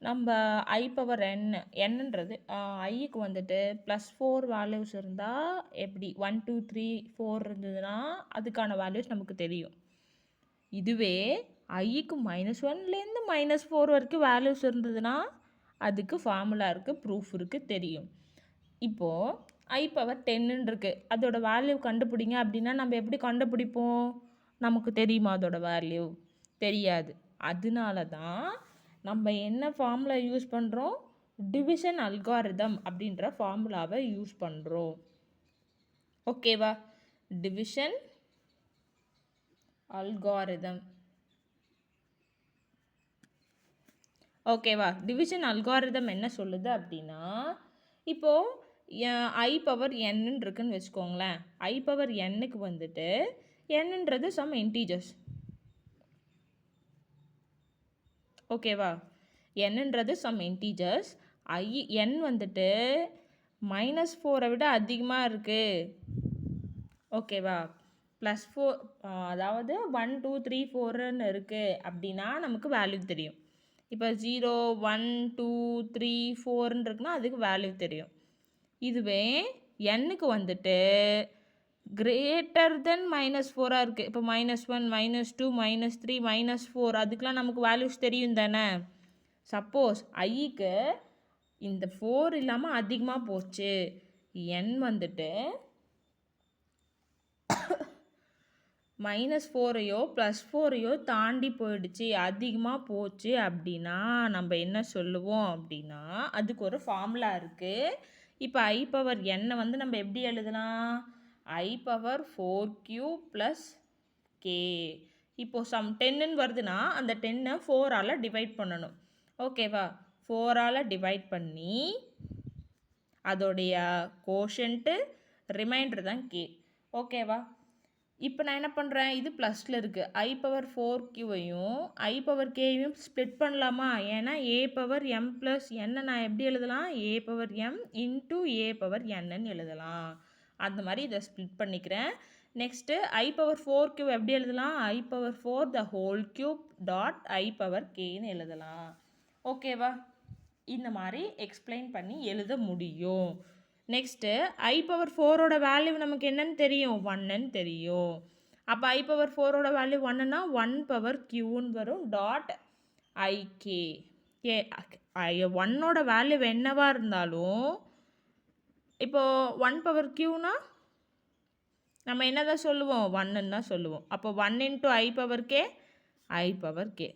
நம்ம ஐ பவர் என்னன்றது ஐக்கு வந்துட்டு +4 வேல்யூஸ் இருந்தால் எப்படி 1 2 3 4 இருந்ததுன்னா அதுக்கான வேல்யூஸ் நமக்கு தெரியும். இதுவே ஐக்கு -1லேருந்து -4 வரைக்கும் வேல்யூஸ் இருந்ததுன்னா அதுக்கு ஃபார்முலா இருக்குது, ப்ரூஃப் இருக்குது, தெரியும். இப்போது ஐ பவர் 10ன்னு இருக்குது, அதோட வேல்யூ கண்டுபிடிங்க அப்படின்னா நம்ம எப்படி கண்டுபிடிப்போம்? நமக்கு தெரியுமா அதோட வேல்யூ? தெரியாது. அதனால தான் நம்ம என்ன ஃபார்முலா யூஸ் பண்ணுறோம்? டிவிஷன் அல்காரிதம் அப்படின்ற ஃபார்முலாவை யூஸ் பண்ணுறோம். ஓகேவா? Division algorithm. ஓகேவா? டிவிஷன் அல்காரிதம் என்ன சொல்லுது அப்படின்னா, இப்போது ஐ பவர் என்னன்னு இருக்குன்னு வச்சுக்கோங்களேன். ஐ பவர் என்னுக்கு வந்துட்டு என்னன்றது சம் இன்டீஜர்ஸ். ஓகேவா? என்னன்றது சம் இன்டீஜர்ஸ். என் வந்துட்டு -4 விட அதிகமாக இருக்குது. ஓகேவா? +4 அதாவது 1 2 3 4ன்னு இருக்குது அப்படின்னா நமக்கு வேல்யூ தெரியும். இப்போ 0 1 2 3 4ன்னு இருக்குன்னா அதுக்கு வேல்யூ தெரியும். இதுவே என்னுக்கு வந்துட்டு கிரேட்டர் தென் -4 இருக்குது. இப்போ -1 -2 -3 -4 அதுக்கெலாம் நமக்கு வேல்யூஸ் தெரியும் தானே. சப்போஸ் ஐக்கு இந்த 4 இல்லாமல் அதிகமாக போச்சு, n வந்துட்டு -4ஐயோ +4ஐயோ தாண்டி போயிடுச்சு, அதிகமாக போச்சு அப்படின்னா நம்ம என்ன சொல்லுவோம் அப்படின்னா அதுக்கு ஒரு ஃபார்முலா இருக்குது. இப்போ ஐ பவர் என்னை வந்து நம்ம எப்படி எழுதலாம்? I power 4q + k. இப்போது சம் 10ன்னு வருதுன்னா அந்த 10ஐ 4ஆல் டிவைட் பண்ணணும். ஓகேவா? 4ஆல் டிவைட் பண்ணி அதோடைய கோஷன்ட்டு ரிமைண்டர் தான் k. ஓகேவா? இப்போ நான் என்ன பண்ணுறேன்? இது ப்ளஸில் இருக்குது. ஐ பவர் 4க்யூவையும் ஐ பவர் கேவையும் ஸ்ப்ளிட் பண்ணலாமா? ஏன்னா ஏ பவர் m + n நான் எப்படி எழுதலாம்? A power m into a power என்னன்னு எழுதலாம். அந்த மாதிரி இதை ஸ்ப்ளிட் பண்ணிக்கிறேன். நெக்ஸ்ட்டு ஐ பவர் 4க்யூ எப்படி எழுதலாம்? I power 4 the whole cube dot i power கேன்னு எழுதலாம். ஓகேவா? இந்த மாதிரி எக்ஸ்பிளைன் பண்ணி எழுத முடியும். நெக்ஸ்ட்டு ஐ பவர் 4ஓட வேல்யூ நமக்கு என்னன்னு தெரியும்? 1ன்னு தெரியும். அப்போ ஐ பவர் 4ஓட வேல்யூ 1ன்னா 1 பவர் க்யூன்னு வரும் டாட் ஐகே. 1ஓட வேல்யூ என்னவா இருந்தாலும் இப்போது 1 பவர் க்யூனா நம்ம என்ன தான் சொல்லுவோம்? 1ன்னு தான் சொல்லுவோம். அப்போ 1 × ஐ பவர் கே ஐ பவர் கே.